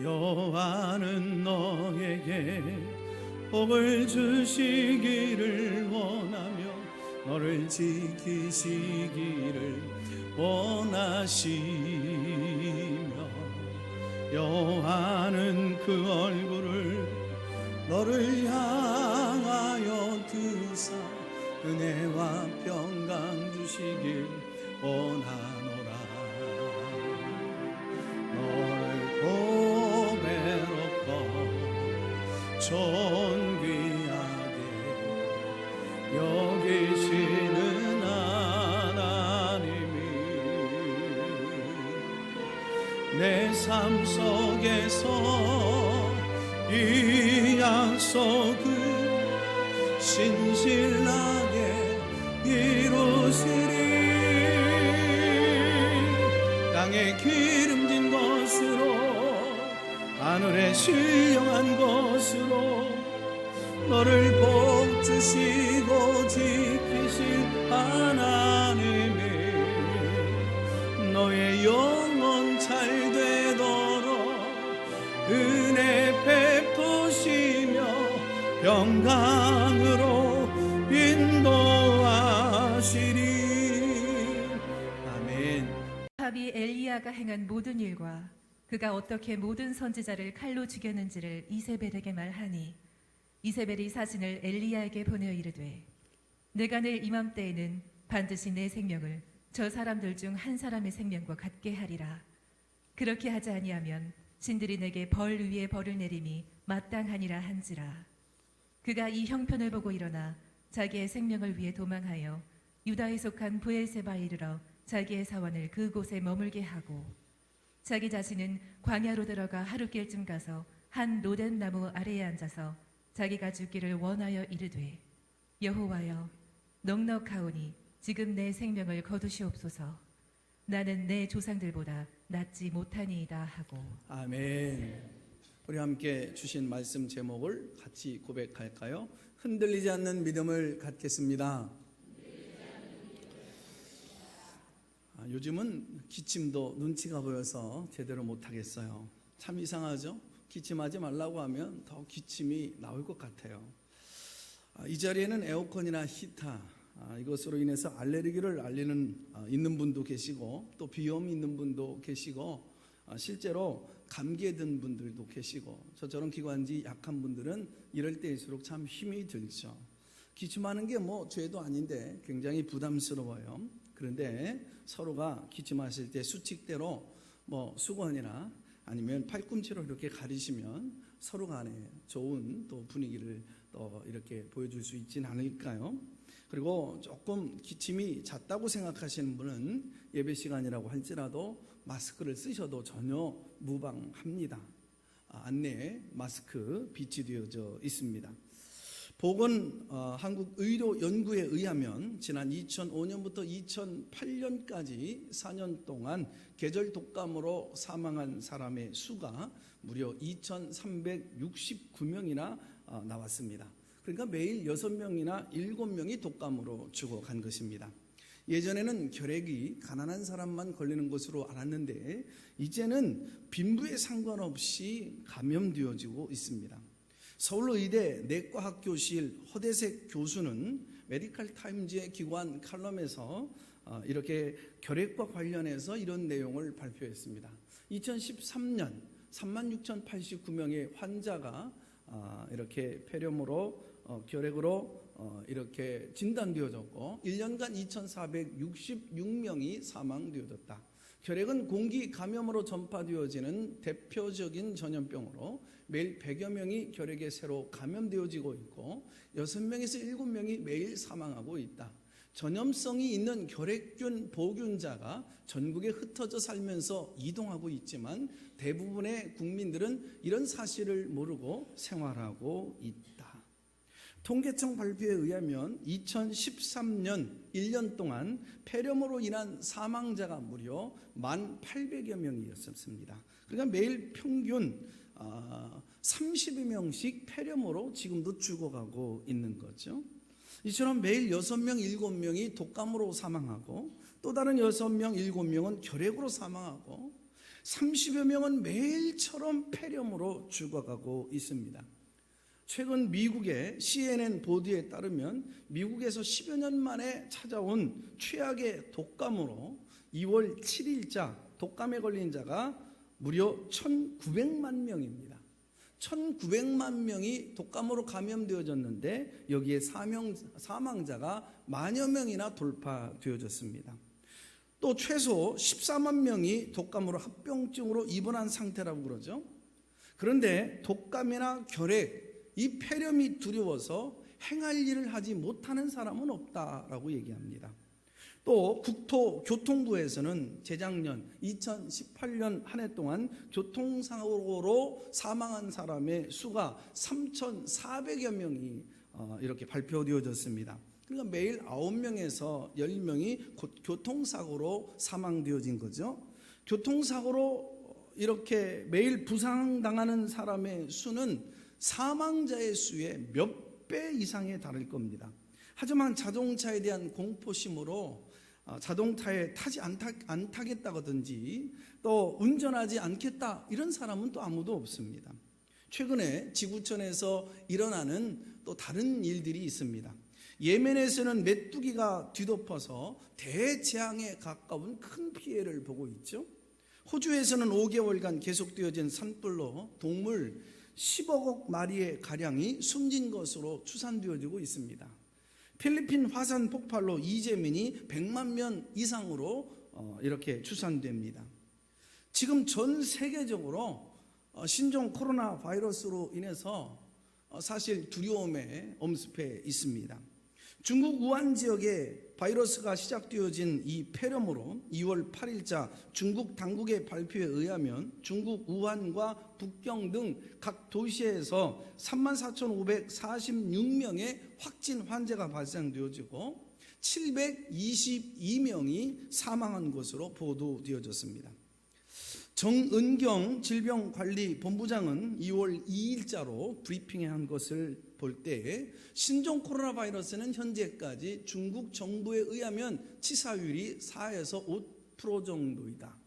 여호와는 너에게 복을 주시기를 원하며 너를 지키시기를 원하시며 여호와는 그 얼굴을 너를 향하여 드사 은혜와 평강 주시길 원하노라. 너를 보배롭고 존귀하게 여기시는 하나님이 내 삶 속에서 이 약속을 신실하게 이루시리. 땅에 기름진 것으로 하늘에 신령한 것으로 너를 복주시고 지키실 하나님이 너의 영혼 잘 되도록 은혜 베푸시며 평강으로 인도하시리. 아멘. 아합이 엘리야가 행한 모든 일과 그가 어떻게 모든 선지자를 칼로 죽였는지를 이세벨에게 말하니 이세벨이 사진을 엘리야에게 보내어 이르되 내가 내일 이맘때에는 반드시 내 생명을 저 사람들 중 한 사람의 생명과 같게 하리라. 그렇게 하지 아니하면 신들이 내게 벌 위에 벌을 내림이 마땅하니라 한지라. 그가 이 형편을 보고 일어나 자기의 생명을 위해 도망하여 유다에 속한 브엘세바에 이르러 자기의 사원을 그곳에 머물게 하고 자기 자신은 광야로 들어가 하룻길쯤 가서 한 로뎀 나무 아래에 앉아서 자기가 죽기를 원하여 이르되 여호와여 넉넉하오니 지금 내 생명을 거두시옵소서. 나는 내 조상들보다 낫지 못하니이다 하고. 아멘. 우리 함께 주신 말씀 제목을 같이 고백할까요? 흔들리지 않는 믿음을 갖겠습니다. 요즘은 기침도 눈치가 보여서 제대로 못하겠어요. 참 이상하죠? 기침하지 말라고 하면 더 기침이 나올 것 같아요. 이 자리에는 에어컨이나 히터 이것으로 인해서 알레르기를 있는 분도 계시고 또 비염이 있는 분도 계시고 실제로 감기에 든 분들도 계시고 저처럼 기관지 약한 분들은 이럴 때일수록 참 힘이 들죠. 기침하는 게 뭐 죄도 아닌데 굉장히 부담스러워요. 그런데 서로가 기침하실 때 수칙대로 뭐 수건이나 아니면 팔꿈치로 이렇게 가리시면 서로 간에 좋은 또 분위기를 또 이렇게 보여줄 수 있진 않을까요? 그리고 조금 기침이 잦다고 생각하시는 분은 예배 시간이라고 할지라도 마스크를 쓰셔도 전혀 무방합니다. 안내에 마스크 비치되어져 있습니다. 한국의료연구에 의하면 지난 2005년부터 2008년까지 4년 동안 계절 독감으로 사망한 사람의 수가 무려 2,369명이나 나왔습니다. 그러니까 매일 6명이나 7명이 독감으로 죽어간 것입니다. 예전에는 결핵이 가난한 사람만 걸리는 것으로 알았는데 이제는 빈부에 상관없이 감염되어지고 있습니다. 서울의대 내과학교실 허대색 교수는 메디컬 타임즈의 기관 칼럼에서 이렇게 결핵과 관련해서 이런 내용을 발표했습니다. 2013년 36,089명의 환자가 이렇게 폐렴으로 결핵으로 이렇게 진단되어졌고 1년간 2,466명이 사망되어졌다. 결핵은 공기 감염으로 전파되어지는 대표적인 전염병으로 매일 100여 명이 결핵에 새로 감염되어지고 있고 6명에서 7명이 매일 사망하고 있다. 전염성이 있는 결핵균 보균자가 전국에 흩어져 살면서 이동하고 있지만 대부분의 국민들은 이런 사실을 모르고 생활하고 있다. 통계청 발표에 의하면 2013년 1년 동안 폐렴으로 인한 사망자가 무려 1,800여 명이었습니다. 그러니까 매일 평균 32명씩 폐렴으로 지금도 죽어가고 있는 거죠. 이처럼 매일 6명, 7명이 독감으로 사망하고 또 다른 6명, 7명은 결핵으로 사망하고 30여 명은 매일처럼 폐렴으로 죽어가고 있습니다. 최근 미국의 CNN 보도에 따르면 미국에서 10여 년 만에 찾아온 최악의 독감으로 2월 7일자 독감에 걸린 자가 무려 1,900만 명입니다. 1,900만 명이 독감으로 감염되어졌는데 여기에 사망자가 만여 명이나 돌파되어졌습니다. 또 최소 14만 명이 독감으로 합병증으로 입원한 상태라고 그러죠. 그런데 독감이나 결핵, 이 폐렴이 두려워서 행할 일을 하지 못하는 사람은 없다라고 얘기합니다. 또 국토교통부에서는 재작년 2018년 한 해 동안 교통사고로 사망한 사람의 수가 3,400여 명이 이렇게 발표되어졌습니다. 그러니까 매일 9명에서 10명이 교통사고로 사망되어진 거죠. 교통사고로 이렇게 매일 부상당하는 사람의 수는 사망자의 수의 몇 배 이상에 달할 겁니다. 하지만 자동차에 대한 공포심으로 자동차에 타지 않다겠다든지 또 운전하지 않겠다 이런 사람은 또 아무도 없습니다. 최근에 지구촌에서 일어나는 또 다른 일들이 있습니다. 예멘에서는 메뚜기가 뒤덮어서 대재앙에 가까운 큰 피해를 보고 있죠. 호주에서는 5개월간 계속되어진 산불로 동물 10억 마리의 가량이 숨진 것으로 추산되어지고 있습니다. 필리핀 화산 폭발로 이재민이 100만 명 이상으로 이렇게 추산됩니다. 지금 전 세계적으로 신종 코로나 바이러스로 인해서 사실 두려움에 엄습해 있습니다. 중국 우한 지역에 바이러스가 시작되어진 이 폐렴으로 2월 8일자 중국 당국의 발표에 의하면 중국 우한과 북경 등 각 도시에서 34,546명의 확진 환자가 발생되어지고 722명이 사망한 것으로 보도되어졌습니다. 정은경 질병관리본부장은 2월 2일자로 브리핑에 한 것을 볼 때 신종 코로나 바이러스는 현재까지 중국 정부에 의하면 치사율이 4에서 5% 정도이다.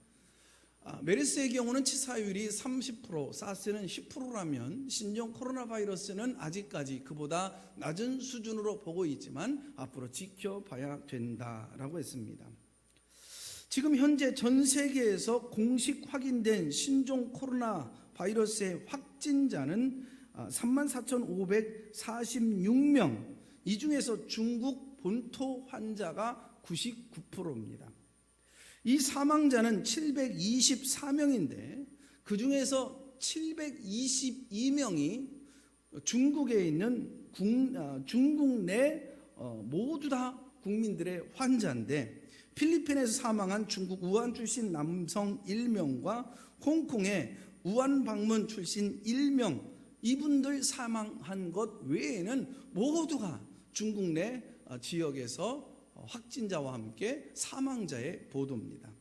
메르스의 경우는 치사율이 30%, 사스는 10%라면 신종 코로나 바이러스는 아직까지 그보다 낮은 수준으로 보고 있지만 앞으로 지켜봐야 된다라고 했습니다. 지금 현재 전 세계에서 공식 확인된 신종 코로나 바이러스의 확진자는 34,546명, 이 중에서 중국 본토 환자가 99%입니다. 이 사망자는 724명인데 그 중에서 722명이 중국에 있는 중국 내 모두 다 국민들의 환자인데 필리핀에서 사망한 중국 우한 출신 남성 1명과 홍콩의 우한 방문 출신 1명, 이분들 사망한 것 외에는 모두가 중국 내 지역에서 확진자와 함께 사망자의 보도입니다.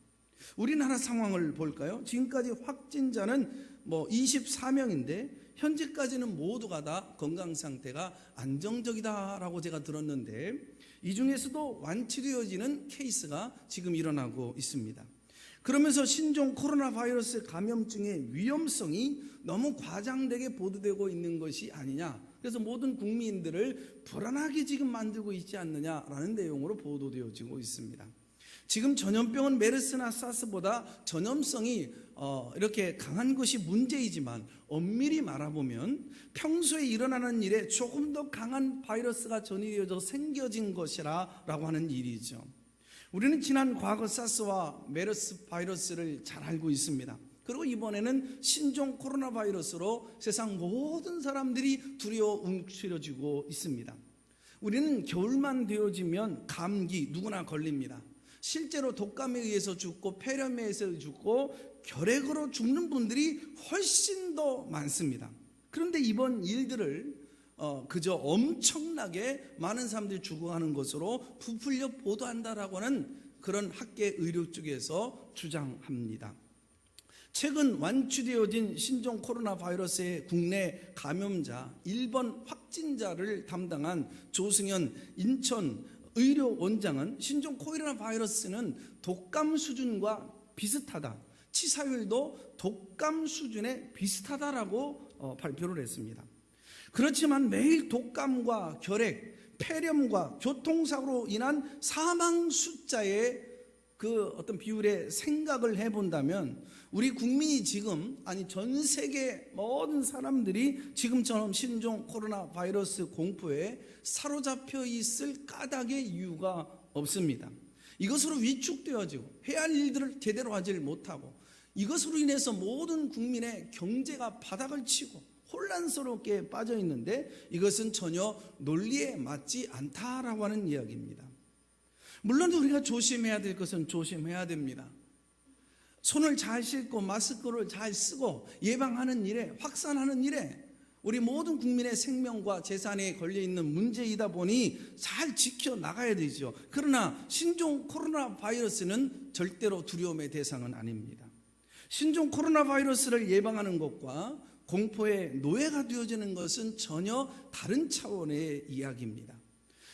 우리나라 상황을 볼까요? 지금까지 확진자는 24명인데 현재까지는 모두가 다 건강 상태가 안정적이다라고 제가 들었는데 이 중에서도 완치되어지는 케이스가 지금 일어나고 있습니다. 그러면서 신종 코로나 바이러스 감염증의 위험성이 너무 과장되게 보도되고 있는 것이 아니냐, 그래서 모든 국민들을 불안하게 지금 만들고 있지 않느냐라는 내용으로 보도되어지고 있습니다. 지금 전염병은 메르스나 사스보다 전염성이 이렇게 강한 것이 문제이지만 엄밀히 말해보면 평소에 일어나는 일에 조금 더 강한 바이러스가 전이되어져 생겨진 것이라고 하는 일이죠. 우리는 지난 과거 사스와 메르스 바이러스를 잘 알고 있습니다. 그리고 이번에는 신종 코로나 바이러스로 세상 모든 사람들이 두려워 움츠러지고 있습니다. 우리는 겨울만 되어지면 감기 누구나 걸립니다. 실제로 독감에 의해서 죽고 폐렴에 의해서 죽고 결핵으로 죽는 분들이 훨씬 더 많습니다. 그런데 이번 일들을 그저 엄청나게 많은 사람들이 죽어가는 것으로 부풀려 보도한다라고 하는 그런 학계 의료 쪽에서 주장합니다. 최근 완치되어진 신종 코로나 바이러스의 국내 감염자 1번 확진자를 담당한 조승현 인천 의료원장은 신종 코로나 바이러스는 독감 수준과 비슷하다, 치사율도 독감 수준에 비슷하다라고 발표를 했습니다. 그렇지만 매일 독감과 결핵, 폐렴과 교통사고로 인한 사망 숫자의 그 어떤 비율의 생각을 해본다면 우리 국민이 지금, 아니 전 세계 모든 사람들이 지금처럼 신종 코로나 바이러스 공포에 사로잡혀 있을 까닭의 이유가 없습니다. 이것으로 위축되어지고 해야 할 일들을 제대로 하지 못하고 이것으로 인해서 모든 국민의 경제가 바닥을 치고 혼란스럽게 빠져 있는데 이것은 전혀 논리에 맞지 않다라고 하는 이야기입니다. 물론 우리가 조심해야 될 것은 조심해야 됩니다. 손을 잘 씻고 마스크를 잘 쓰고 예방하는 일에, 확산하는 일에 우리 모든 국민의 생명과 재산에 걸려있는 문제이다 보니 잘 지켜나가야 되죠. 그러나 신종 코로나 바이러스는 절대로 두려움의 대상은 아닙니다. 신종 코로나 바이러스를 예방하는 것과 공포의 노예가 되어지는 것은 전혀 다른 차원의 이야기입니다.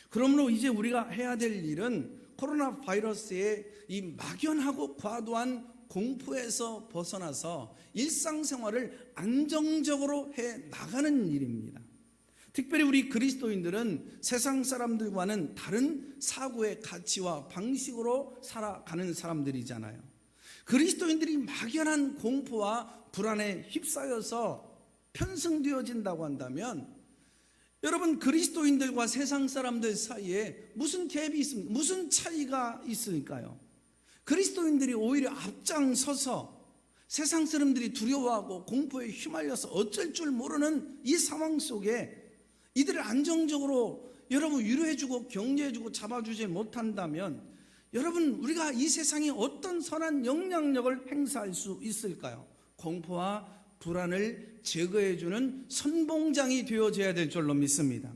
그러므로 이제 우리가 해야 될 일은 코로나 바이러스의 이 막연하고 과도한 공포에서 벗어나서 일상생활을 안정적으로 해 나가는 일입니다. 특별히 우리 그리스도인들은 세상 사람들과는 다른 사고의 가치와 방식으로 살아가는 사람들이잖아요. 그리스도인들이 막연한 공포와 불안에 휩싸여서 편승되어진다고 한다면 여러분, 그리스도인들과 세상 사람들 사이에 무슨 갭이 있습니까? 무슨 차이가 있으니까요? 그리스도인들이 오히려 앞장서서 세상 사람들이 두려워하고 공포에 휘말려서 어쩔 줄 모르는 이 상황 속에 이들을 안정적으로 여러분 위로해주고 격려해주고 잡아주지 못한다면 여러분, 우리가 이 세상에 어떤 선한 영향력을 행사할 수 있을까요? 공포와 불안을 제거해주는 선봉장이 되어져야 될 줄로 믿습니다.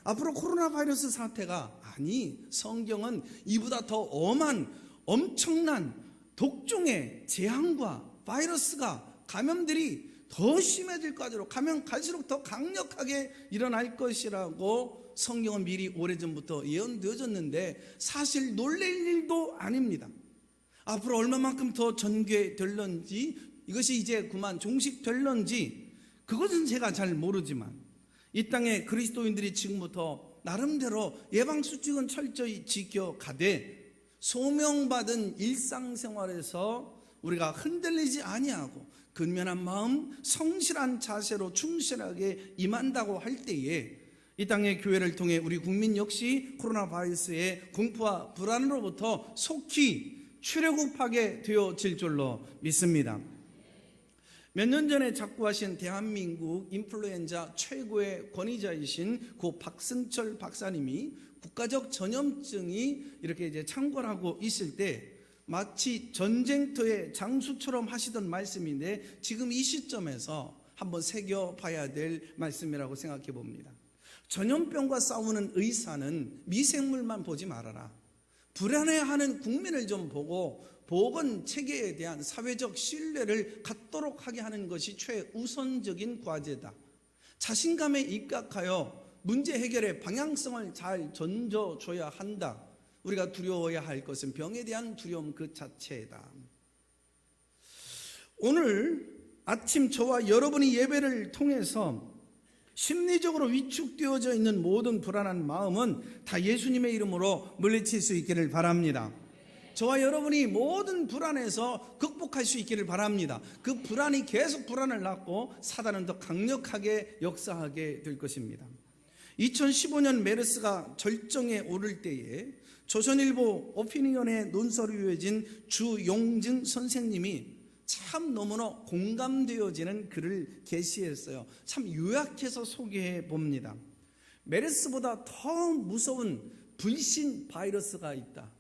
앞으로 코로나 바이러스 사태가, 아니 성경은 이보다 더 엄한 엄청난 독종의 재앙과 바이러스가, 감염들이 더 심해질 까지로 가면 갈수록 더 강력하게 일어날 것이라고 성경은 미리 오래전부터 예언되어졌는데 사실 놀랄 일도 아닙니다. 앞으로 얼마만큼 더 전개될런지, 이것이 이제 그만 종식될런지 그것은 제가 잘 모르지만 이 땅에 그리스도인들이 지금부터 나름대로 예방수칙은 철저히 지켜가되 소명받은 일상생활에서 우리가 흔들리지 아니하고 근면한 마음, 성실한 자세로 충실하게 임한다고 할 때에 이 땅의 교회를 통해 우리 국민 역시 코로나 바이러스의 공포와 불안으로부터 속히 출애굽하게 되어질 줄로 믿습니다. 몇 년 전에 작고하신 대한민국 인플루엔자 최고의 권위자이신 고 박승철 박사님이 국가적 전염증이 이렇게 이제 창궐하고 있을 때 마치 전쟁터의 장수처럼 하시던 말씀인데 지금 이 시점에서 한번 새겨봐야 될 말씀이라고 생각해 봅니다. 전염병과 싸우는 의사는 미생물만 보지 말아라. 불안해하는 국민을 좀 보고 보건 체계에 대한 사회적 신뢰를 갖도록 하게 하는 것이 최우선적인 과제다. 자신감에 입각하여 문제 해결의 방향성을 잘 던져줘야 한다. 우리가 두려워해야 할 것은 병에 대한 두려움 그 자체다. 오늘 아침 저와 여러분이 예배를 통해서 심리적으로 위축되어져 있는 모든 불안한 마음은 다 예수님의 이름으로 물리칠 수 있기를 바랍니다. 저와 여러분이 모든 불안에서 극복할 수 있기를 바랍니다. 그 불안이 계속 불안을 낳고 사단은 더 강력하게 역사하게 될 것입니다. 2015년 메르스가 절정에 오를 때에 조선일보 오피니언에 논설위해진 주용증 선생님이 참 너무나 공감되어지는 글을 게시했어요. 참 요약해서 소개해 봅니다. 메르스보다 더 무서운 불신 바이러스가 있다.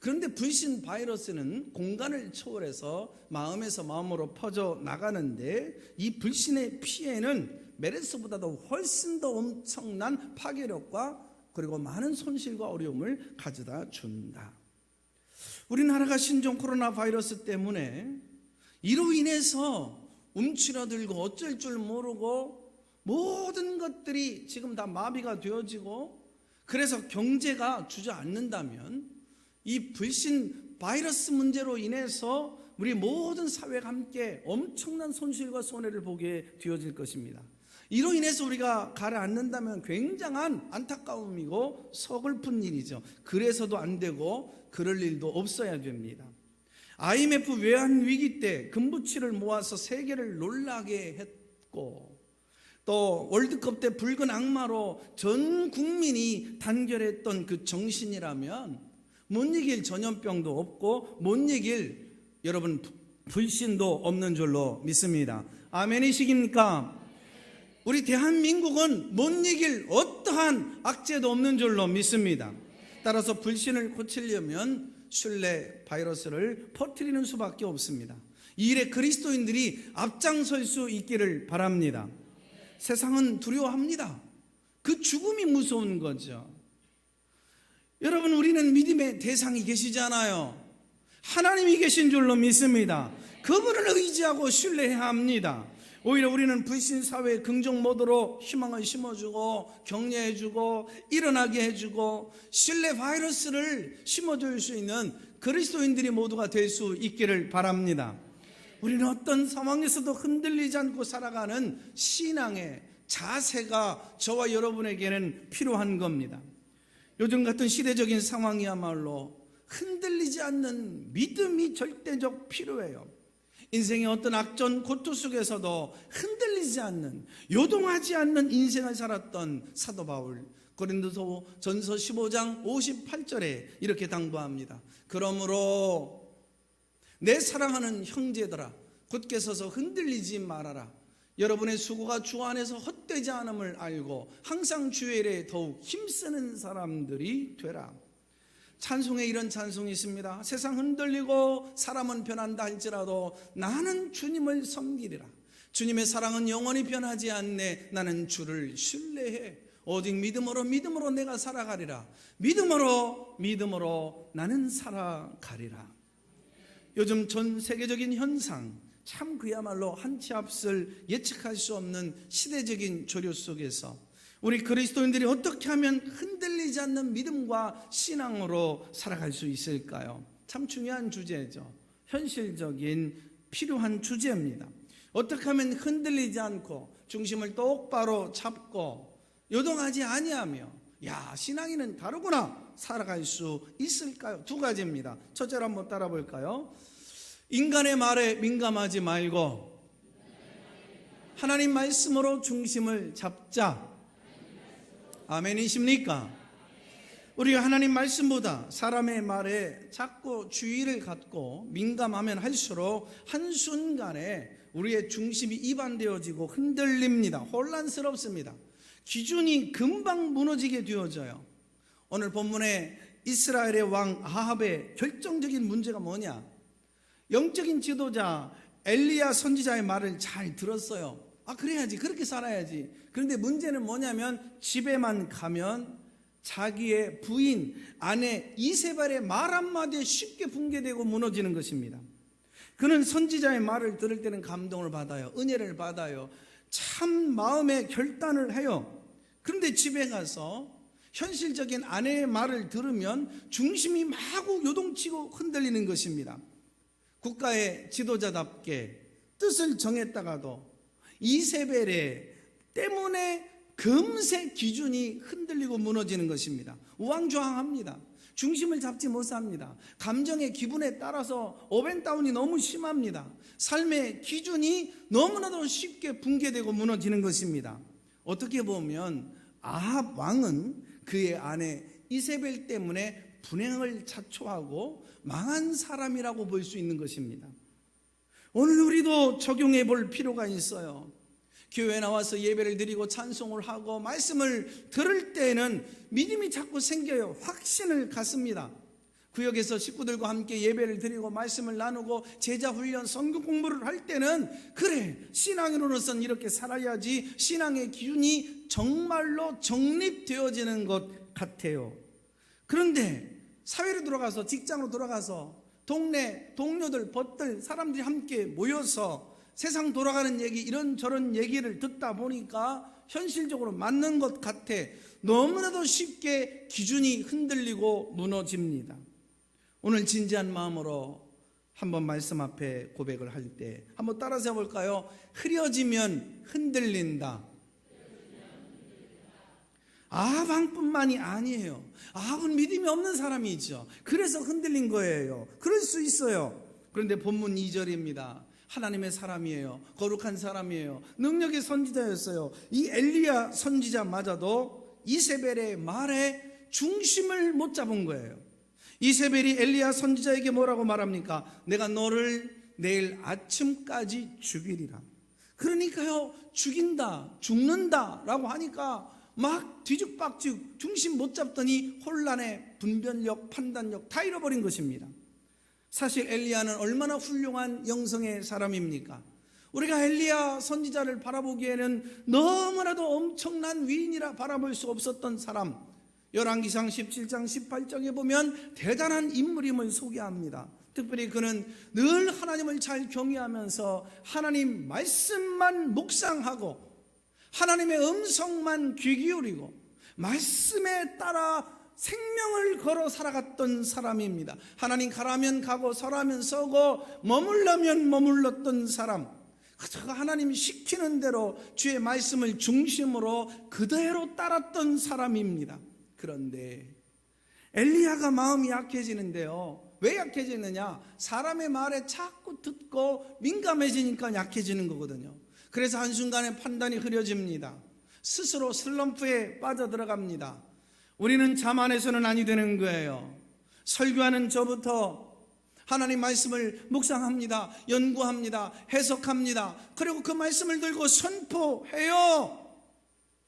그런데 불신 바이러스는 공간을 초월해서 마음에서 마음으로 퍼져 나가는데 이 불신의 피해는 메르스보다도 훨씬 더 엄청난 파괴력과 그리고 많은 손실과 어려움을 가져다 준다. 우리나라가 신종 코로나 바이러스 때문에 이로 인해서 움츠러들고 어쩔 줄 모르고 모든 것들이 지금 다 마비가 되어지고 그래서 경제가 주저앉는다면 이 불신 바이러스 문제로 인해서 우리 모든 사회가 함께 엄청난 손실과 손해를 보게 되어질 것입니다. 이로 인해서 우리가 가라앉는다면 굉장한 안타까움이고 서글픈 일이죠. 그래서도 안 되고 그럴 일도 없어야 됩니다. IMF 외환위기 때 금부치를 모아서 세계를 놀라게 했고, 또 월드컵 때 붉은 악마로 전 국민이 단결했던 그 정신이라면 못 이길 전염병도 없고 못 이길 여러분 불신도 없는 줄로 믿습니다. 아멘이시십니까? 우리 대한민국은 못 이길 어떠한 악재도 없는 줄로 믿습니다. 따라서 불신을 고치려면 신뢰 바이러스를 퍼뜨리는 수밖에 없습니다. 이 일에 그리스도인들이 앞장설 수 있기를 바랍니다. 세상은 두려워합니다. 그 죽음이 무서운 거죠. 여러분, 우리는 믿음의 대상이 계시잖아요. 하나님이 계신 줄로 믿습니다. 그분을 의지하고 신뢰해야 합니다. 오히려 우리는 불신사회의 긍정 모드로 희망을 심어주고 격려해주고 일어나게 해주고 신뢰 바이러스를 심어줄 수 있는 그리스도인들이 모두가 될 수 있기를 바랍니다. 우리는 어떤 상황에서도 흔들리지 않고 살아가는 신앙의 자세가 저와 여러분에게는 필요한 겁니다. 요즘 같은 시대적인 상황이야말로 흔들리지 않는 믿음이 절대적 필요해요. 인생의 어떤 악전 고투 속에서도 흔들리지 않는, 요동하지 않는 인생을 살았던 사도 바울, 고린도서 전서 15장 58절에 이렇게 당부합니다. 그러므로 내 사랑하는 형제들아, 굳게 서서 흔들리지 말아라. 여러분의 수고가 주 안에서 헛되지 않음을 알고 항상 주의 일에 더욱 힘쓰는 사람들이 되라. 찬송에 이런 찬송이 있습니다. 세상 흔들리고 사람은 변한다 할지라도 나는 주님을 섬기리라. 주님의 사랑은 영원히 변하지 않네. 나는 주를 신뢰해. 오직 믿음으로 내가 살아가리라. 믿음으로 나는 살아가리라. 요즘 전 세계적인 현상, 참 그야말로 한치 앞을 예측할 수 없는 시대적인 조류 속에서 우리 그리스도인들이 어떻게 하면 흔들리지 않는 믿음과 신앙으로 살아갈 수 있을까요? 참 중요한 주제죠. 현실적인 필요한 주제입니다. 어떻게 하면 흔들리지 않고 중심을 똑바로 잡고 요동하지 아니하며 신앙이는 다르구나 살아갈 수 있을까요? 두 가지입니다. 첫째로 한번 따라 볼까요? 인간의 말에 민감하지 말고 하나님 말씀으로 중심을 잡자. 아멘이십니까? 우리가 하나님 말씀보다 사람의 말에 자꾸 주의를 갖고 민감하면 할수록 한순간에 우리의 중심이 이반되어지고 흔들립니다. 혼란스럽습니다. 기준이 금방 무너지게 되어져요. 오늘 본문에 이스라엘의 왕 아합의 결정적인 문제가 뭐냐? 영적인 지도자 엘리야 선지자의 말을 잘 들었어요. 그래야지, 그렇게 살아야지. 그런데 문제는 뭐냐면 집에만 가면 자기의 부인, 아내 이세벨의 말 한마디에 쉽게 붕괴되고 무너지는 것입니다. 그는 선지자의 말을 들을 때는 감동을 받아요. 은혜를 받아요. 참 마음의 결단을 해요. 그런데 집에 가서 현실적인 아내의 말을 들으면 중심이 마구 요동치고 흔들리는 것입니다. 국가의 지도자답게 뜻을 정했다가도 이세벨의 때문에 금세 기준이 흔들리고 무너지는 것입니다. 우왕좌왕합니다. 중심을 잡지 못합니다. 감정의 기분에 따라서 업앤다운이 너무 심합니다. 삶의 기준이 너무나도 쉽게 붕괴되고 무너지는 것입니다. 어떻게 보면 아합 왕은 그의 아내 이세벨 때문에 분행을 자초하고 망한 사람이라고 볼 수 있는 것입니다. 오늘 우리도 적용해 볼 필요가 있어요. 교회에 나와서 예배를 드리고 찬송을 하고 말씀을 들을 때에는 믿음이 자꾸 생겨요. 확신을 갖습니다. 구역에서 식구들과 함께 예배를 드리고 말씀을 나누고 제자 훈련, 성경 공부를 할 때는 그래, 신앙인으로서는 이렇게 살아야지, 신앙의 기준이 정말로 정립되어지는 것 같아요. 그런데 사회로 들어가서, 직장으로 들어가서 동네 동료들, 벗들, 사람들이 함께 모여서 세상 돌아가는 얘기, 이런저런 얘기를 듣다 보니까 현실적으로 맞는 것 같아 너무나도 쉽게 기준이 흔들리고 무너집니다. 오늘 진지한 마음으로 한번 말씀 앞에 고백을 할 때 한번 따라서 해볼까요? 흐려지면 흔들린다. 아합뿐만이 아니에요. 아합은 믿음이 없는 사람이죠. 그래서 흔들린 거예요. 그럴 수 있어요. 그런데 본문 2절입니다. 하나님의 사람이에요. 거룩한 사람이에요. 능력의 선지자였어요. 이 엘리야 선지자마저도 이세벨의 말에 중심을 못 잡은 거예요. 이세벨이 엘리야 선지자에게 뭐라고 말합니까? 내가 너를 내일 아침까지 죽이리라. 그러니까요, 죽인다, 죽는다 라고 하니까 막 뒤죽박죽 중심 못 잡더니 혼란에 분별력, 판단력 다 잃어버린 것입니다. 사실 엘리야는 얼마나 훌륭한 영성의 사람입니까? 우리가 엘리야 선지자를 바라보기에는 너무나도 엄청난 위인이라 바라볼 수 없었던 사람, 열왕기상 17장 18장에 보면 대단한 인물임을 소개합니다. 특별히 그는 늘 하나님을 잘 경외하면서 하나님 말씀만 묵상하고 하나님의 음성만 귀 기울이고 말씀에 따라 생명을 걸어 살아갔던 사람입니다. 하나님 가라면 가고 서라면 서고 머물라면 머물렀던 사람, 그저 하나님 시키는 대로 주의 말씀을 중심으로 그대로 따랐던 사람입니다. 그런데 엘리야가 마음이 약해지는데요. 왜 약해지느냐? 사람의 말에 자꾸 듣고 민감해지니까 약해지는 거거든요. 그래서 한순간에 판단이 흐려집니다. 스스로 슬럼프에 빠져들어갑니다. 우리는 자만해서는 아니 되는 거예요. 설교하는 저부터 하나님 말씀을 묵상합니다. 연구합니다. 해석합니다. 그리고 그 말씀을 들고 선포해요.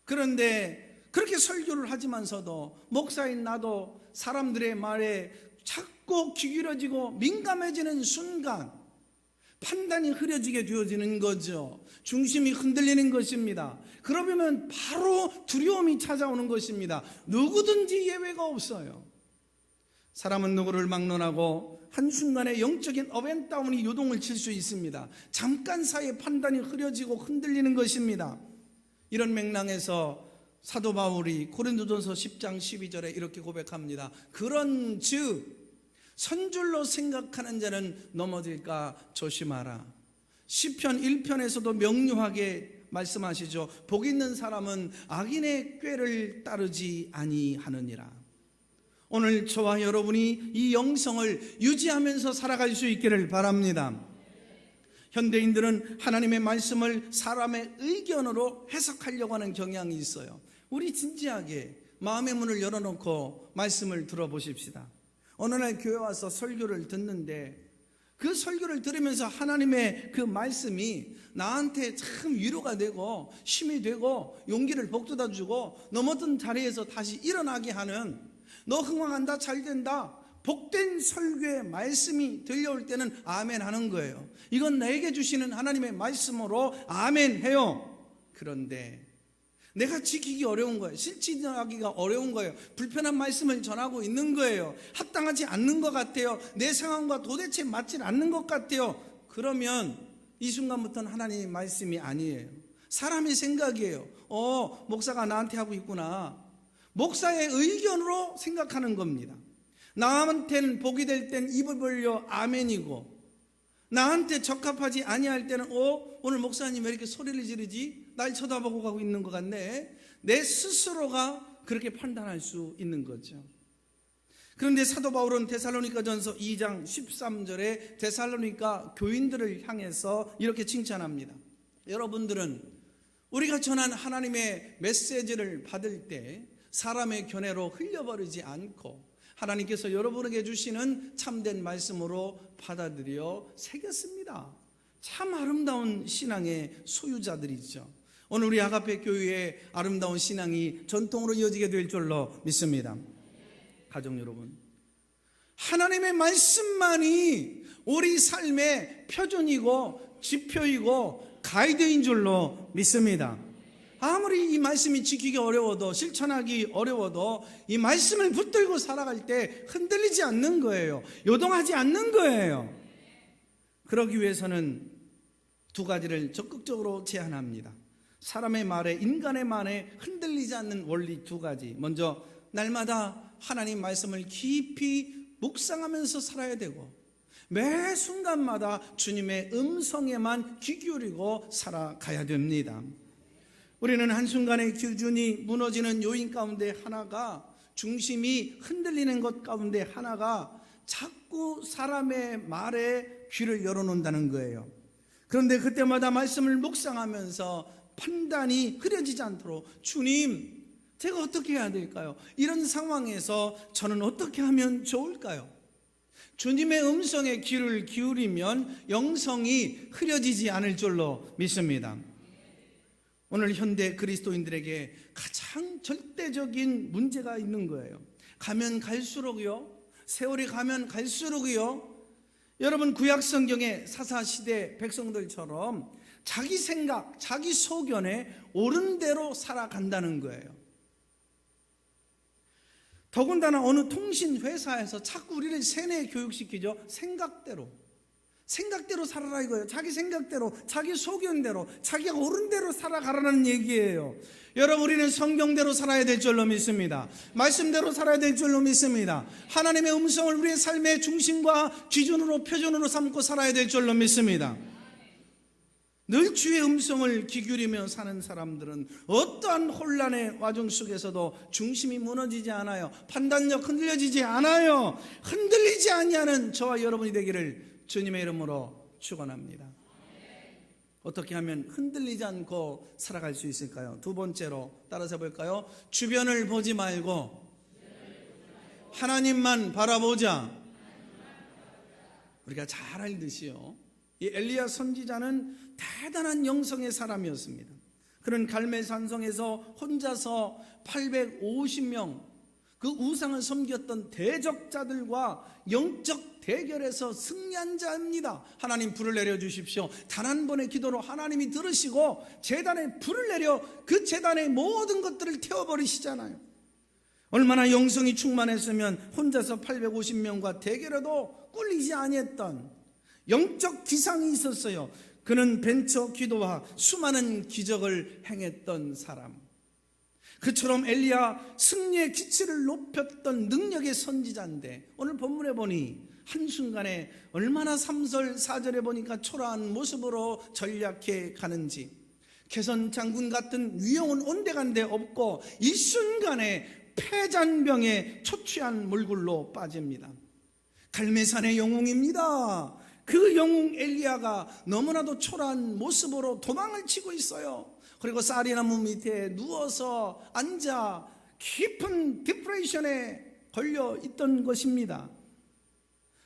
그런데 그렇게 설교를 하지만서도 목사인 나도 사람들의 말에 자꾸 귀 기울어지고 민감해지는 순간 판단이 흐려지게 되어지는 거죠. 중심이 흔들리는 것입니다. 그러면 바로 두려움이 찾아오는 것입니다. 누구든지 예외가 없어요. 사람은 누구를 막론하고 한순간에 영적인 업앤다운이 요동을 칠 수 있습니다. 잠깐 사이에 판단이 흐려지고 흔들리는 것입니다. 이런 맥락에서 사도 바울이 고린도전서 10장 12절에 이렇게 고백합니다. 그런즉 선줄로 생각하는 자는 넘어질까 조심하라. 시편 1편에서도 명료하게 말씀하시죠. 복 있는 사람은 악인의 꾀를 따르지 아니하느니라. 오늘 저와 여러분이 이 영성을 유지하면서 살아갈 수 있기를 바랍니다. 현대인들은 하나님의 말씀을 사람의 의견으로 해석하려고 하는 경향이 있어요. 우리 진지하게 마음의 문을 열어놓고 말씀을 들어보십시다. 어느 날 교회 와서 설교를 듣는데 그 설교를 들으면서 하나님의 그 말씀이 나한테 참 위로가 되고 힘이 되고 용기를 북돋아 주고 넘어진 자리에서 다시 일어나게 하는, 너 흥왕한다, 잘된다, 복된 설교의 말씀이 들려올 때는 아멘 하는 거예요. 이건 나에게 주시는 하나님의 말씀으로 아멘 해요. 그런데 내가 지키기 어려운 거예요. 실천하기가 어려운 거예요. 불편한 말씀을 전하고 있는 거예요. 합당하지 않는 것 같아요. 내 상황과 도대체 맞지 않는 것 같아요. 그러면 이 순간부터는 하나님의 말씀이 아니에요. 사람의 생각이에요. 목사가 나한테 하고 있구나. 목사의 의견으로 생각하는 겁니다. 나한테는 복이 될 땐 입을 벌려 아멘이고, 나한테 적합하지 아니할 때는 오늘 목사님 왜 이렇게 소리를 지르지? 날 쳐다보고 가고 있는 것 같네. 내 스스로가 그렇게 판단할 수 있는 거죠. 그런데 사도 바울은 데살로니가전서 2장 13절에 데살로니가 교인들을 향해서 이렇게 칭찬합니다. 여러분들은 우리가 전한 하나님의 메시지를 받을 때 사람의 견해로 흘려버리지 않고 하나님께서 여러분에게 주시는 참된 말씀으로 받아들여 새겼습니다. 참 아름다운 신앙의 소유자들이죠. 오늘 우리 아가페 교회의 아름다운 신앙이 전통으로 이어지게 될 줄로 믿습니다. 가족 여러분, 하나님의 말씀만이 우리 삶의 표준이고 지표이고 가이드인 줄로 믿습니다. 아무리 이 말씀이 지키기 어려워도, 실천하기 어려워도 이 말씀을 붙들고 살아갈 때 흔들리지 않는 거예요. 요동하지 않는 거예요. 그러기 위해서는 두 가지를 적극적으로 제안합니다. 사람의 말에, 인간의 말에 흔들리지 않는 원리 두 가지. 먼저 날마다 하나님 말씀을 깊이 묵상하면서 살아야 되고, 매 순간마다 주님의 음성에만 귀 기울이고 살아가야 됩니다. 우리는 한순간의 기준이 무너지는 요인 가운데 하나가, 중심이 흔들리는 것 가운데 하나가 자꾸 사람의 말에 귀를 열어놓는다는 거예요. 그런데 그때마다 말씀을 묵상하면서 판단이 흐려지지 않도록, 주님, 제가 어떻게 해야 될까요? 이런 상황에서 저는 어떻게 하면 좋을까요? 주님의 음성에 귀를 기울이면 영성이 흐려지지 않을 줄로 믿습니다. 오늘 현대 그리스도인들에게 가장 절대적인 문제가 있는 거예요. 가면 갈수록요, 세월이 가면 갈수록요, 여러분 구약 성경의 사사시대 백성들처럼 자기 생각, 자기 소견에 옳은 대로 살아간다는 거예요. 더군다나 어느 통신회사에서 자꾸 우리를 세뇌 교육시키죠. 생각대로 살아라 이거예요. 자기 생각대로, 자기 소견대로, 자기가 옳은 대로 살아가라는 얘기예요. 여러분, 우리는 성경대로 살아야 될 줄로 믿습니다. 말씀대로 살아야 될 줄로 믿습니다. 하나님의 음성을 우리의 삶의 중심과 기준으로, 표준으로 삼고 살아야 될 줄로 믿습니다. 늘 주의 음성을 귀 기울이며 사는 사람들은 어떠한 혼란의 와중 속에서도 중심이 무너지지 않아요. 판단력 흔들려지지 않아요. 흔들리지 아니하는 저와 여러분이 되기를 주님의 이름으로 축원합니다. 어떻게 하면 흔들리지 않고 살아갈 수 있을까요? 두 번째로 따라서 볼까요? 주변을 보지 말고 하나님만 바라보자. 우리가 잘 알듯이요, 이 엘리야 선지자는 대단한 영성의 사람이었습니다. 그는 갈멜산성에서 혼자서 850명 그 우상을 섬겼던 대적자들과 영적 대결에서 승리한 자입니다. 하나님 불을 내려주십시오. 단 한 번의 기도로 하나님이 들으시고 제단에 불을 내려 그 제단의 모든 것들을 태워버리시잖아요. 얼마나 영성이 충만했으면 혼자서 850명과 대결해도 꿀리지 아니했던 영적 기상이 있었어요. 그는 벤처 기도와 수많은 기적을 행했던 사람. 그처럼 엘리야 승리의 기치를 높였던 능력의 선지자인데, 오늘 본문에 보니 한순간에 얼마나 3절 4절에 보니까 초라한 모습으로 전략해 가는지, 개선 장군 같은 위용은 온데간데 없고 일순간에 폐잔병에 초취한 몰골로 빠집니다. 갈매산의 영웅입니다. 그 영웅 엘리야가 너무나도 초라한 모습으로 도망을 치고 있어요. 그리고 쌀이나무 밑에 누워서 앉아 깊은 디프레션에 걸려 있던 것입니다.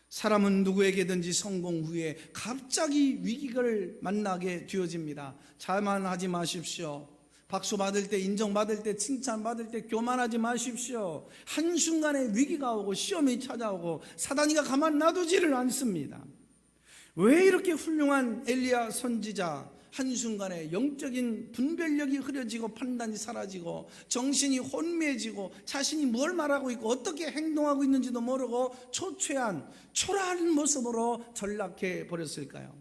사람은 누구에게든지 성공 후에 갑자기 위기를 만나게 되어집니다. 자만하지 마십시오. 박수 받을 때, 인정받을 때, 칭찬받을 때 교만하지 마십시오. 한순간에 위기가 오고 시험이 찾아오고 사단이가 가만 놔두지를 않습니다. 왜 이렇게 훌륭한 엘리야 선지자, 한순간에 영적인 분별력이 흐려지고 판단이 사라지고 정신이 혼미해지고 자신이 뭘 말하고 있고 어떻게 행동하고 있는지도 모르고 초췌한 초라한 모습으로 전락해 버렸을까요?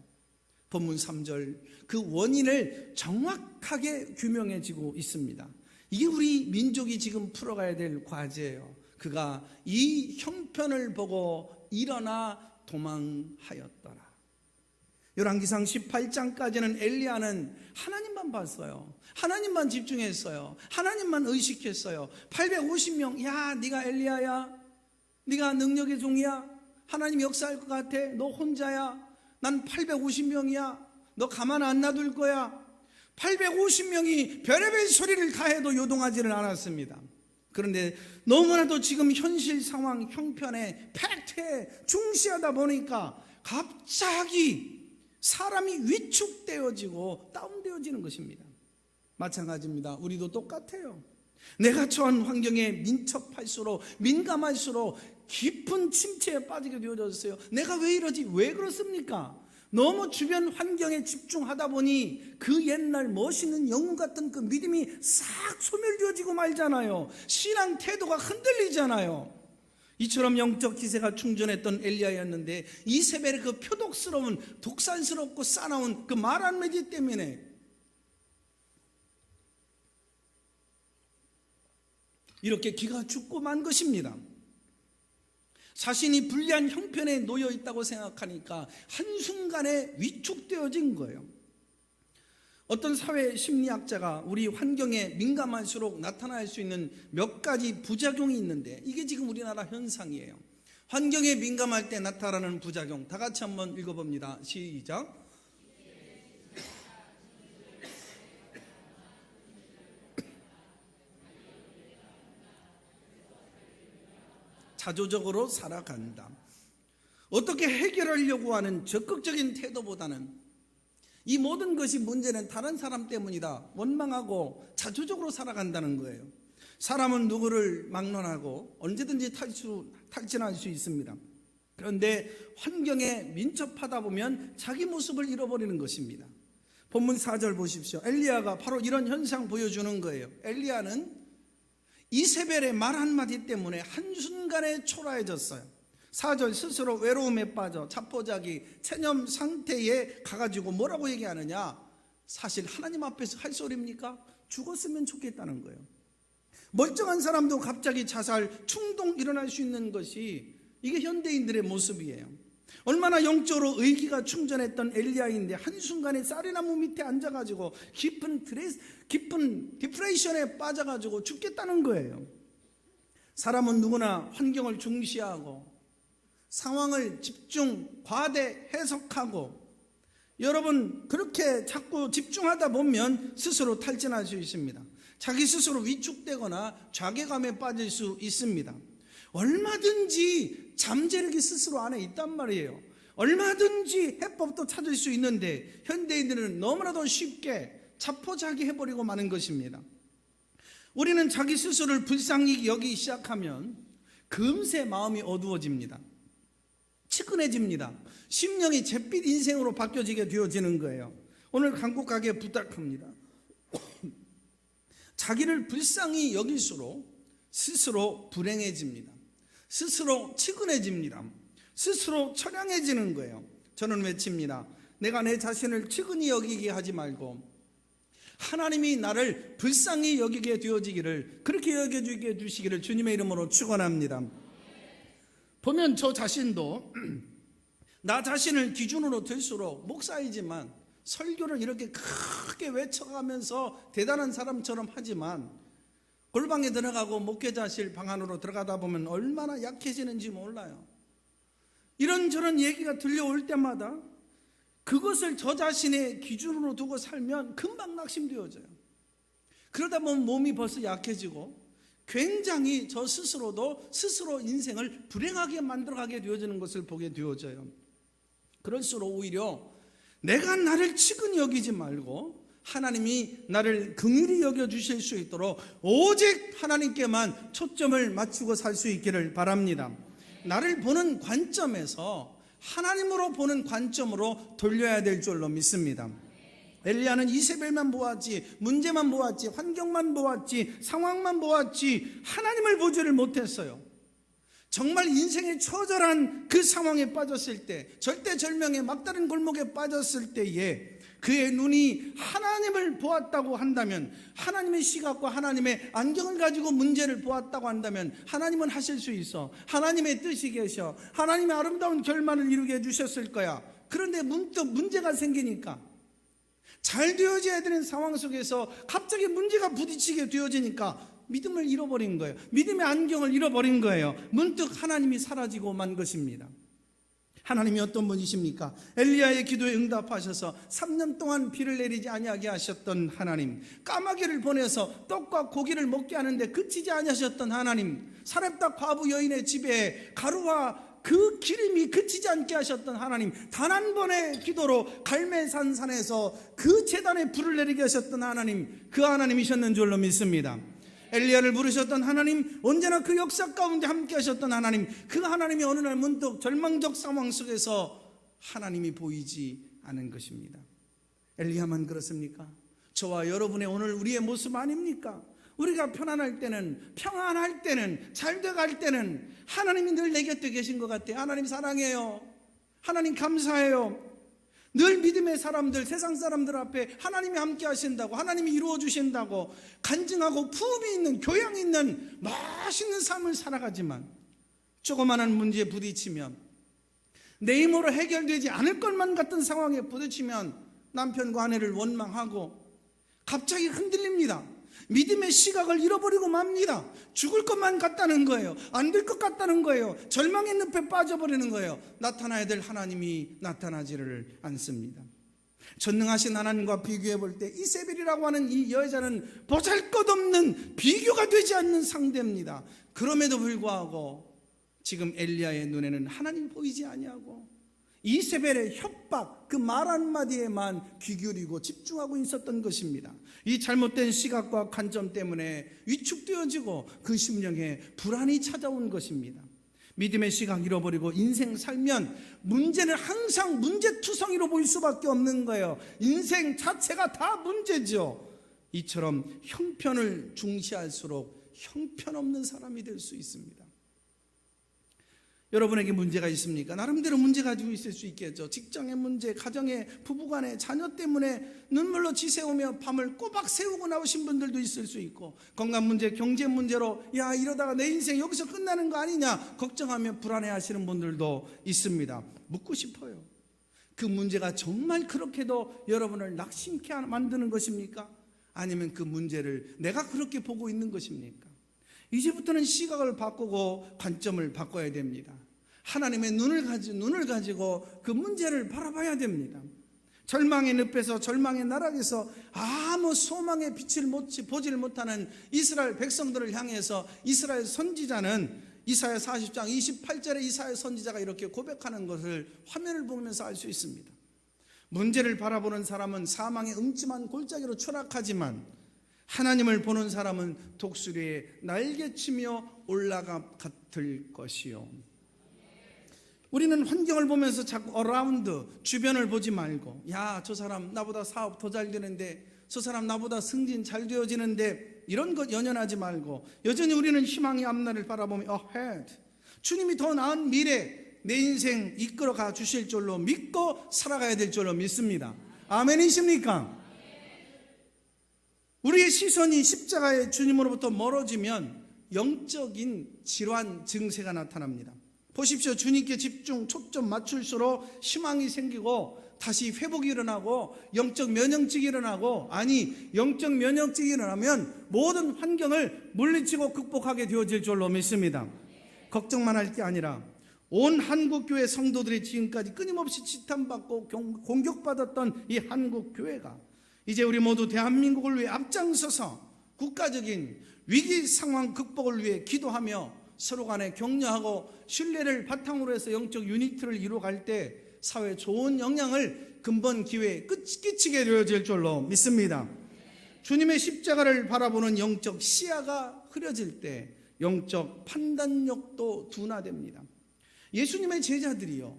본문 3절, 그 원인을 정확하게 규명해지고 있습니다. 이게 우리 민족이 지금 풀어가야 될 과제예요. 그가 이 형편을 보고 일어나 도망하였더라. 열왕기상 18장까지는 엘리야는 하나님만 봤어요. 하나님만 집중했어요. 하나님만 의식했어요. 850명, 야, 네가 엘리야야? 네가 능력의 종이야? 하나님 역사할 것 같아? 너 혼자야? 난 850명이야. 너 가만 안 놔둘 거야. 850명이 별의별 소리를 다 해도 요동하지는 않았습니다. 그런데 너무나도 지금 현실 상황 형편에 팩트에 중시하다 보니까 갑자기 사람이 위축되어지고 다운되어지는 것입니다. 마찬가지입니다. 우리도 똑같아요. 내가 처한 환경에 민첩할수록, 민감할수록 깊은 침체에 빠지게 되어졌어요. 내가 왜 이러지? 왜 그렇습니까? 너무 주변 환경에 집중하다 보니 그 옛날 멋있는 영웅 같은 그 믿음이 싹 소멸되어지고 말잖아요. 신앙 태도가 흔들리잖아요. 이처럼 영적 기세가 충전했던 엘리야였는데 이세벨의 그 표독스러운, 독산스럽고 싸나운 그 말 한마디 때문에 이렇게 기가 죽고 만 것입니다. 자신이 불리한 형편에 놓여 있다고 생각하니까 한순간에 위축되어진 거예요. 어떤 사회 심리학자가 우리 환경에 민감할수록 나타날 수 있는 몇 가지 부작용이 있는데 이게 지금 우리나라 현상이에요. 환경에 민감할 때 나타나는 부작용, 다 같이 한번 읽어봅니다. 시작. 자조적으로 살아간다. 어떻게 해결하려고 하는 적극적인 태도보다는 이 모든 것이 문제는 다른 사람 때문이다, 원망하고 자조적으로 살아간다는 거예요. 사람은 누구를 막론하고 언제든지 탈진할 수 있습니다. 그런데 환경에 민첩하다 보면 자기 모습을 잃어버리는 것입니다. 본문 4절 보십시오. 엘리야가 바로 이런 현상 보여주는 거예요. 엘리야는 이세벨의 말 한마디 때문에 한순간에 초라해졌어요. 4절, 스스로 외로움에 빠져 자포자기 체념 상태에 가가지고 뭐라고 얘기하느냐? 사실 하나님 앞에서 할 소리입니까? 죽었으면 좋겠다는 거예요. 멀쩡한 사람도 갑자기 자살, 충동 일어날 수 있는 것이 이게 현대인들의 모습이에요. 얼마나 영적으로 의기가 충전했던 엘리야인데 한순간에 쌀이나무 밑에 앉아가지고 깊은 디프레이션에 빠져가지고 죽겠다는 거예요. 사람은 누구나 환경을 중시하고 상황을 과대 해석하고, 여러분 그렇게 자꾸 집중하다 보면 스스로 탈진할 수 있습니다. 자기 스스로 위축되거나 자괴감에 빠질 수 있습니다. 얼마든지 잠재력이 스스로 안에 있단 말이에요. 얼마든지 해법도 찾을 수 있는데 현대인들은 너무나도 쉽게 자포자기해버리고 마는 것입니다. 우리는 자기 스스로를 불쌍히 여기기 시작하면 금세 마음이 어두워집니다. 치근해집니다. 심령이 잿빛 인생으로 바뀌어지게 되어지는 거예요. 오늘 간곡하게 부탁합니다. 자기를 불쌍히 여길수록 스스로 불행해집니다. 스스로 치근해집니다. 스스로 처량해지는 거예요. 저는 외칩니다. 내가 내 자신을 치근히 여기게 하지 말고 하나님이 나를 불쌍히 여기게 되어지기를, 그렇게 여겨주게 해주시기를 주님의 이름으로 축원합니다. 보면 저 자신도 나 자신을 기준으로 들수록 목사이지만 설교를 이렇게 크게 외쳐가면서 대단한 사람처럼 하지만 골방에 들어가고 목회자실 방 안으로 들어가다 보면 얼마나 약해지는지 몰라요. 이런저런 얘기가 들려올 때마다 그것을 저 자신의 기준으로 두고 살면 금방 낙심되어져요. 그러다 보면 몸이 벌써 약해지고 굉장히 저 스스로도 스스로 인생을 불행하게 만들어가게 되어지는 것을 보게 되어져요. 그럴수록 오히려 내가 나를 치근히 여기지 말고 하나님이 나를 긍휼히 여겨주실 수 있도록 오직 하나님께만 초점을 맞추고 살 수 있기를 바랍니다. 나를 보는 관점에서 하나님으로 보는 관점으로 돌려야 될 줄로 믿습니다. 엘리야는 이세벨만 보았지, 문제만 보았지, 환경만 보았지, 상황만 보았지 하나님을 보지를 못했어요. 정말 인생의 처절한 그 상황에 빠졌을 때, 절대절명의 막다른 골목에 빠졌을 때에 그의 눈이 하나님을 보았다고 한다면, 하나님의 시각과 하나님의 안경을 가지고 문제를 보았다고 한다면 하나님은 하실 수 있어. 하나님의 뜻이 계셔. 하나님의 아름다운 결말을 이루게 해주셨을 거야. 그런데 문득 문제가 생기니까, 잘 되어져야 되는 상황 속에서 갑자기 문제가 부딪히게 되어지니까 믿음을 잃어버린 거예요. 믿음의 안경을 잃어버린 거예요. 문득 하나님이 사라지고 만 것입니다. 하나님이 어떤 분이십니까? 엘리야의 기도에 응답하셔서 3년 동안 비를 내리지 아니하게 하셨던 하나님, 까마귀를 보내서 떡과 고기를 먹게 하는데 그치지 아니하셨던 하나님, 사렙다 과부 여인의 집에 가루와 그 기름이 그치지 않게 하셨던 하나님, 단 한 번의 기도로 갈멜산 산에서 그 제단에 불을 내리게 하셨던 하나님, 그 하나님이셨는 줄로 믿습니다. 엘리야를 부르셨던 하나님, 언제나 그 역사 가운데 함께 하셨던 하나님, 그 하나님이 어느 날 문득 절망적 상황 속에서 하나님이 보이지 않은 것입니다. 엘리야만 그렇습니까? 저와 여러분의 오늘 우리의 모습 아닙니까? 우리가 편안할 때는, 평안할 때는, 잘 돼갈 때는 하나님이 늘 내 곁에 계신 것 같아요. 하나님 사랑해요. 하나님 감사해요. 늘 믿음의 사람들, 세상 사람들 앞에 하나님이 함께 하신다고, 하나님이 이루어 주신다고 간증하고 품이 있는, 교양 있는 멋있는 삶을 살아가지만 조그마한 문제에 부딪히면, 내 힘으로 해결되지 않을 것만 같은 상황에 부딪히면 남편과 아내를 원망하고 갑자기 흔들립니다. 믿음의 시각을 잃어버리고 맙니다. 죽을 것만 같다는 거예요. 안 될 것 같다는 거예요. 절망의 늪에 빠져버리는 거예요. 나타나야 될 하나님이 나타나지를 않습니다. 전능하신 하나님과 비교해 볼 때 이세벨이라고 하는 이 여자는 보잘것없는, 비교가 되지 않는 상대입니다. 그럼에도 불구하고 지금 엘리야의 눈에는 하나님이 보이지 아니하고 이세벨의 협박, 그 말 한마디에만 귀 기울이고 집중하고 있었던 것입니다. 이 잘못된 시각과 관점 때문에 위축되어지고 그 심령에 불안이 찾아온 것입니다. 믿음의 시각 잃어버리고 인생 살면 문제는 항상 문제투성이로 보일 수밖에 없는 거예요. 인생 자체가 다 문제죠. 이처럼 형편을 중시할수록 형편없는 사람이 될 수 있습니다. 여러분에게 문제가 있습니까? 나름대로 문제 가지고 있을 수 있겠죠. 직장의 문제, 가정의, 부부간의 자녀 때문에 눈물로 지새우며 밤을 꼬박 새우고 나오신 분들도 있을 수 있고, 건강 문제, 경제 문제로 야 이러다가 내 인생 여기서 끝나는 거 아니냐 걱정하며 불안해하시는 분들도 있습니다. 묻고 싶어요. 그 문제가 정말 그렇게도 여러분을 낙심케 만드는 것입니까? 아니면 그 문제를 내가 그렇게 보고 있는 것입니까? 이제부터는 시각을 바꾸고 관점을 바꿔야 됩니다. 하나님의 눈을 가지고 그 문제를 바라봐야 됩니다. 절망의 늪에서, 절망의 나락에서 아무 소망의 빛을 보질 못하는 이스라엘 백성들을 향해서 이스라엘 선지자는 이사야 40장 28절에 이사야 선지자가 이렇게 고백하는 것을 화면을 보면서 알 수 있습니다. 문제를 바라보는 사람은 사망의 음침한 골짜기로 추락하지만 하나님을 보는 사람은 독수리에 날개치며 올라가 같을 것이요. 우리는 환경을 보면서 자꾸 어라운드, 주변을 보지 말고, 야, 저 사람 나보다 사업 더 잘 되는데, 저 사람 나보다 승진 잘 되어지는데, 이런 것 연연하지 말고 여전히 우리는 희망의 앞날을 바라보며 ahead, 주님이 더 나은 미래, 내 인생 이끌어가 주실 줄로 믿고 살아가야 될 줄로 믿습니다. 아멘이십니까? 우리의 시선이 십자가의 주님으로부터 멀어지면 영적인 질환 증세가 나타납니다. 보십시오. 주님께 집중, 초점 맞출수록 희망이 생기고 다시 회복이 일어나고 영적 면역력이 일어나고, 아니 영적 면역력이 일어나면 모든 환경을 물리치고 극복하게 되어질 줄로 믿습니다. 걱정만 할 게 아니라 온 한국교회 성도들이 지금까지 끊임없이 지탄받고 공격받았던 이 한국교회가 이제 우리 모두 대한민국을 위해 앞장서서 국가적인 위기 상황 극복을 위해 기도하며 서로 간에 격려하고 신뢰를 바탕으로 해서 영적 유니티를 이루어갈 때 사회에 좋은 영향을 근본 기회에 끼치게 되어질 줄로 믿습니다. 주님의 십자가를 바라보는 영적 시야가 흐려질 때 영적 판단력도 둔화됩니다. 예수님의 제자들이요,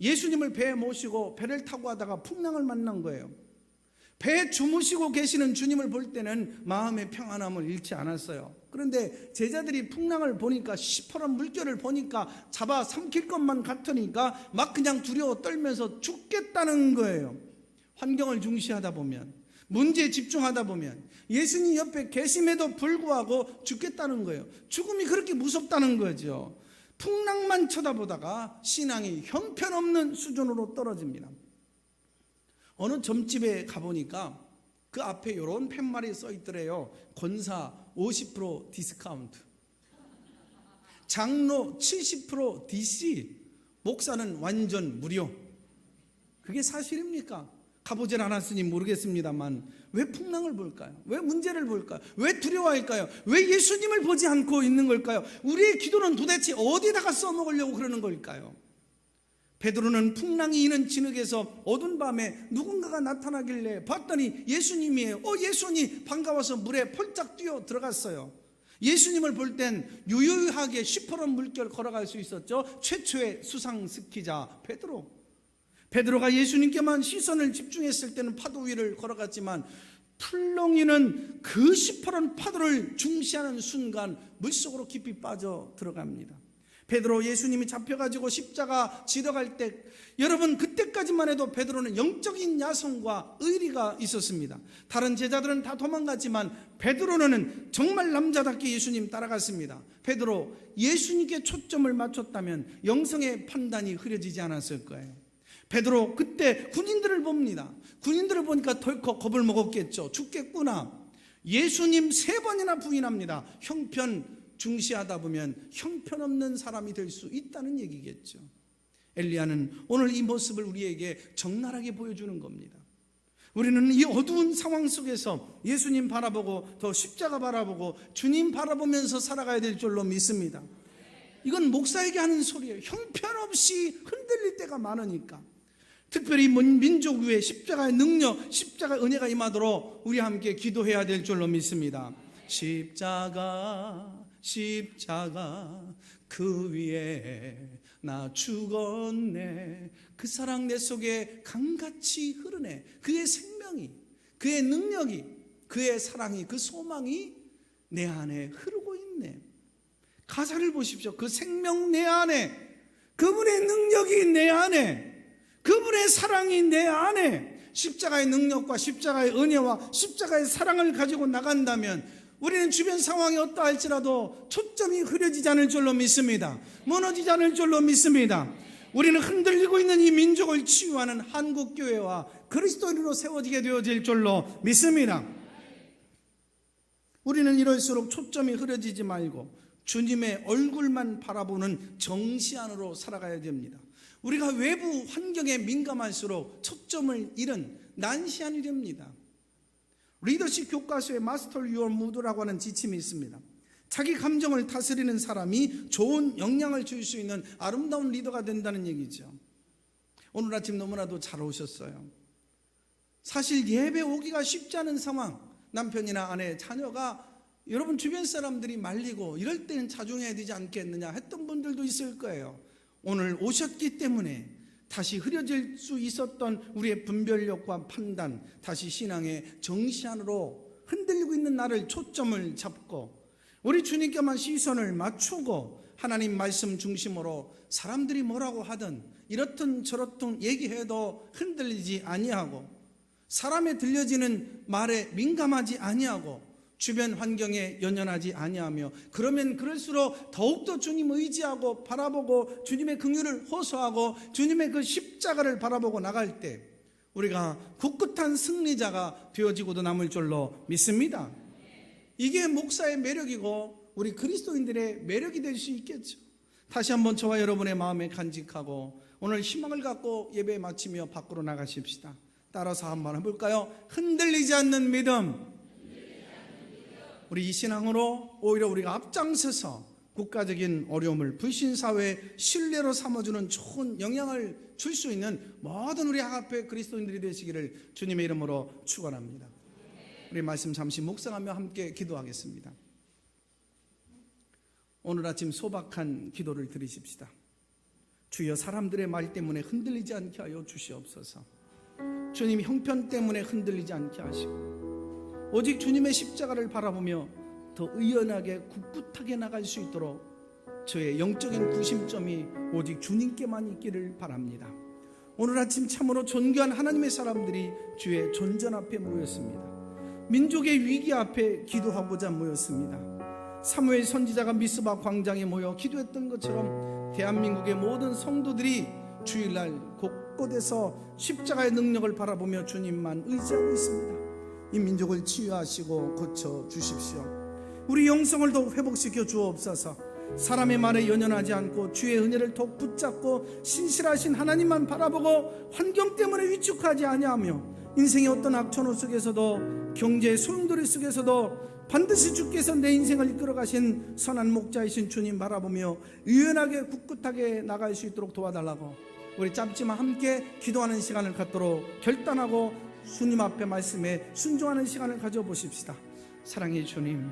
예수님을 배에 모시고 배를 타고 하다가 풍랑을 만난 거예요. 배에 주무시고 계시는 주님을 볼 때는 마음의 평안함을 잃지 않았어요. 그런데 제자들이 풍랑을 보니까, 시퍼런 물결을 보니까 잡아 삼킬 것만 같으니까 막 그냥 두려워 떨면서 죽겠다는 거예요. 환경을 중시하다 보면, 문제에 집중하다 보면 예수님 옆에 계심에도 불구하고 죽겠다는 거예요. 죽음이 그렇게 무섭다는 거죠. 풍랑만 쳐다보다가 신앙이 형편없는 수준으로 떨어집니다. 어느 점집에 가보니까 그 앞에 이런 팻말이 써 있더래요. 권사 50% 디스카운트, 장로 70% DC, 목사는 완전 무료. 그게 사실입니까? 가보질 않았으니 모르겠습니다만 왜 풍랑을 볼까요? 왜 문제를 볼까요? 왜 두려워할까요? 왜 예수님을 보지 않고 있는 걸까요? 우리의 기도는 도대체 어디다가 써먹으려고 그러는 걸까요? 베드로는 풍랑이 이는 진흙에서 어두운 밤에 누군가가 나타나길래 봤더니 예수님이에요. 예수님, 반가워서 물에 펄쩍 뛰어 들어갔어요. 예수님을 볼 땐 유유하게 시퍼런 물결 걸어갈 수 있었죠. 최초의 수상 스키자 베드로가 예수님께만 시선을 집중했을 때는 파도 위를 걸어갔지만, 풀렁이는 그 시퍼런 파도를 중시하는 순간 물속으로 깊이 빠져 들어갑니다. 베드로 예수님이 잡혀가지고 십자가 지러갈 때, 여러분 그때까지만 해도 베드로는 영적인 야성과 의리가 있었습니다. 다른 제자들은 다 도망갔지만 베드로는 정말 남자답게 예수님 따라갔습니다. 베드로, 예수님께 초점을 맞췄다면 영성의 판단이 흐려지지 않았을 거예요. 베드로 그때 군인들을 봅니다. 군인들을 보니까 덜컥 겁을 먹었겠죠. 죽겠구나. 예수님 3번이나 부인합니다. 형편 중시하다 보면 형편없는 사람이 될 수 있다는 얘기겠죠. 엘리야는 오늘 이 모습을 우리에게 적나라하게 보여주는 겁니다. 우리는 이 어두운 상황 속에서 예수님 바라보고 더 십자가 바라보고 주님 바라보면서 살아가야 될 줄로 믿습니다. 이건 목사에게 하는 소리예요. 형편없이 흔들릴 때가 많으니까. 특별히 민족 위에 십자가의 능력, 십자가의 은혜가 임하도록 우리 함께 기도해야 될 줄로 믿습니다. 십자가 그 위에 나 죽었네. 그 사랑 내 속에 강같이 흐르네. 그의 생명이, 그의 능력이, 그의 사랑이, 그 소망이 내 안에 흐르고 있네. 가사를 보십시오. 그 생명 내 안에, 그분의 능력이 내 안에, 그분의 사랑이 내 안에, 십자가의 능력과 십자가의 은혜와 십자가의 사랑을 가지고 나간다면 우리는 주변 상황이 어떠할지라도 초점이 흐려지지 않을 줄로 믿습니다. 무너지지 않을 줄로 믿습니다. 우리는 흔들리고 있는 이 민족을 치유하는 한국교회와 그리스도인으로 세워지게 되어질 줄로 믿습니다. 우리는 이럴수록 초점이 흐려지지 말고 주님의 얼굴만 바라보는 정시 안으로 살아가야 됩니다. 우리가 외부 환경에 민감할수록 초점을 잃은 난시안이 됩니다. 리더십 교과서에 마스터 유어 무드라고 하는 지침이 있습니다. 자기 감정을 다스리는 사람이 좋은 영향을 줄 수 있는 아름다운 리더가 된다는 얘기죠. 오늘 아침 너무나도 잘 오셨어요. 사실 예배 오기가 쉽지 않은 상황, 남편이나 아내, 자녀가 여러분 주변 사람들이 말리고 이럴 때는 자중해야 되지 않겠느냐 했던 분들도 있을 거예요. 오늘 오셨기 때문에 다시 흐려질 수 있었던 우리의 분별력과 판단, 다시 신앙의 정시 안으로 흔들리고 있는 나를 초점을 잡고 우리 주님께만 시선을 맞추고 하나님 말씀 중심으로 사람들이 뭐라고 하든 이렇든 저렇든 얘기해도 흔들리지 아니하고 사람에 들려지는 말에 민감하지 아니하고 주변 환경에 연연하지 아니하며 그러면 그럴수록 더욱더 주님 의지하고 바라보고 주님의 긍휼을 호소하고 주님의 그 십자가를 바라보고 나갈 때 우리가 굳굳한 승리자가 되어지고도 남을 줄로 믿습니다. 이게 목사의 매력이고 우리 그리스도인들의 매력이 될 수 있겠죠. 다시 한번 저와 여러분의 마음에 간직하고 오늘 희망을 갖고 예배 마치며 밖으로 나가십시다. 따라서 한번 해볼까요? 흔들리지 않는 믿음. 우리 이 신앙으로 오히려 우리가 앞장서서 국가적인 어려움을 불신사회의 신뢰로 삼아주는 좋은 영향을 줄 수 있는 모든 우리 앞에 그리스도인들이 되시기를 주님의 이름으로 축원합니다. 우리 말씀 잠시 묵상하며 함께 기도하겠습니다. 오늘 아침 소박한 기도를 드리십시다. 주여 사람들의 말 때문에 흔들리지 않게 하여 주시옵소서. 주님 형편 때문에 흔들리지 않게 하시고 오직 주님의 십자가를 바라보며 더 의연하게 굳굳하게 나갈 수 있도록 저의 영적인 구심점이 오직 주님께만 있기를 바랍니다. 오늘 아침 참으로 존귀한 하나님의 사람들이 주의 존전 앞에 모였습니다. 민족의 위기 앞에 기도하고자 모였습니다. 사무엘 선지자가 미스바 광장에 모여 기도했던 것처럼 대한민국의 모든 성도들이 주일날 곳곳에서 십자가의 능력을 바라보며 주님만 의지하고 있습니다. 이 민족을 치유하시고 고쳐주십시오. 우리 영성을 더욱 회복시켜 주옵소서. 사람의 말에 연연하지 않고 주의 은혜를 더욱 붙잡고 신실하신 하나님만 바라보고 환경 때문에 위축하지 아니하며 인생의 어떤 악천후 속에서도 경제의 소용돌이 속에서도 반드시 주께서 내 인생을 이끌어가신 선한 목자이신 주님 바라보며 유연하게 굳굳하게 나갈 수 있도록 도와달라고 우리 짧지만 함께 기도하는 시간을 갖도록 결단하고 주님 앞에 말씀에 순종하는 시간을 가져보십시다. 사랑의 주님,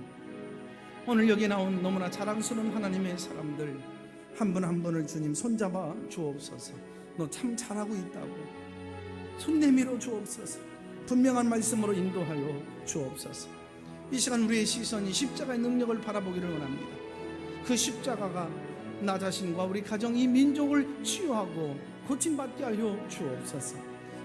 오늘 여기 나온 너무나 자랑스러운 하나님의 사람들 한 분 한 분을 주님 손잡아 주옵소서. 너 참 잘하고 있다고 손 내밀어 주옵소서. 분명한 말씀으로 인도하여 주옵소서. 이 시간 우리의 시선이 십자가의 능력을 바라보기를 원합니다. 그 십자가가 나 자신과 우리 가정 이 민족을 치유하고 고침받게 하여 주옵소서.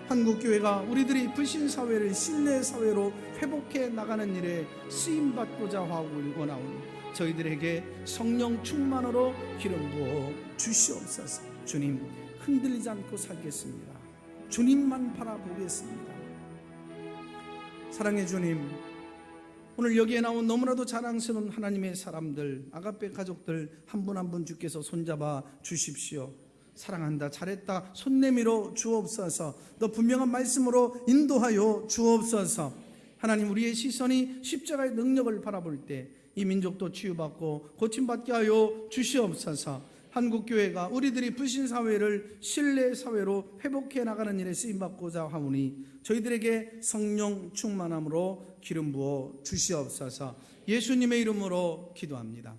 한국교회가 우리들이 불신사회를 신뢰사회로 회복해 나가는 일에 쓰임받고자 하고 원하오니 저희들에게 성령 충만으로 기름 부어 주시옵소서. 주님, 흔들리지 않고 살겠습니다. 주님만 바라보겠습니다. 사랑의 주님, 오늘 여기에 나온 너무나도 자랑스러운 하나님의 사람들, 아가페 가족들 한 분 한 분 주께서 손잡아 주십시오. 사랑한다, 잘했다, 손 내밀어 주옵소서. 더 분명한 말씀으로 인도하여 주옵소서. 하나님, 우리의 시선이 십자가의 능력을 바라볼 때 이 민족도 치유받고 고침받게 하여 주시옵소서. 한국교회가 우리들이 불신사회를 신뢰사회로 회복해 나가는 일에 쓰임받고자 하오니 저희들에게 성령 충만함으로 기름 부어 주시옵소서. 예수님의 이름으로 기도합니다.